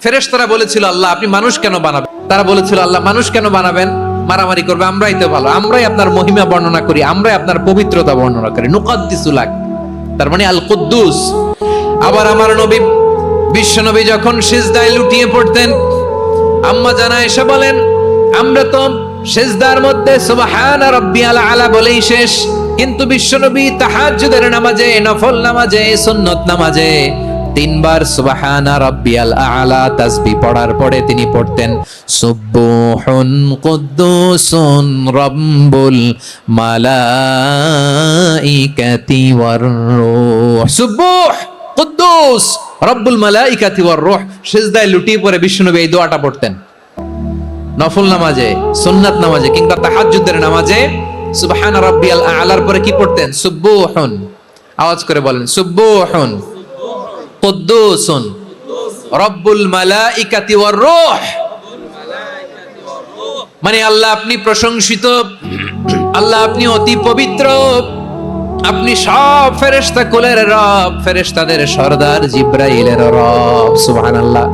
ফেরেশতারা বলেছিল আল্লাহ আপনি মানুষ কেন বানাবেন? তারা বলেছিল আল্লাহ মানুষ কেন বানাবেন? মারামারি করবে, আমরাই তো ভালো, আমরাই আপনার মহিমা বর্ণনা করি, আমরাই আপনার পবিত্রতা বর্ণনা করি, নুকাদ্দিসুলাক, তার মানে আল কুদ্দুস। আবার আমার নবী বিশ্ব নবী যখন সিজদায় লুটিয়ে পড়তেন, আম্মা জানা এসে বলেন আমরা তো সিজদার মধ্যে সুবহানা রাব্বিয়াল আলা বলেই শেষ, কিন্তু বিশ্বনবী তাহাজ্জুদের নামাজে, নফল নামাজে, সুন্নত নামাজে তিনবার সুবহানা রাব্বিয়াল আলা তাসবিহ পড়ার পরে তিনি পড়তেন সুবহুন কুদ্দুসুন রাব্বুল মালাইকাতি ওয়ার রূহ। সুবহ কুদ্দুস রব্বুল মালাইকাতি ওয়ার রূহ। সিজদায় লুটিয়ে পড়ে বিশ্বনবী এই দোয়াটা পড়তেন। নফল নামাজে, সুন্নাত নামাজে কিংবা তাহাজ্জুদের নামাজে সুবহানা রাব্বিয়াল আলার পরে কি পড়তেন? সুবহুন। আওয়াজ করে বলেন সুবহুন কুদ্দুসুন রব্বুল মালাইকাতি ওয়ার রূহ। মানে আল্লাহ আপনি প্রশংসিত, আল্লাহ আপনি অতি পবিত্র, আপনি সব ফেরেশতা কুলের রব, ফেরেশতাদের সরদার জিব্রাইলের রব। সুবহানাল্লাহ।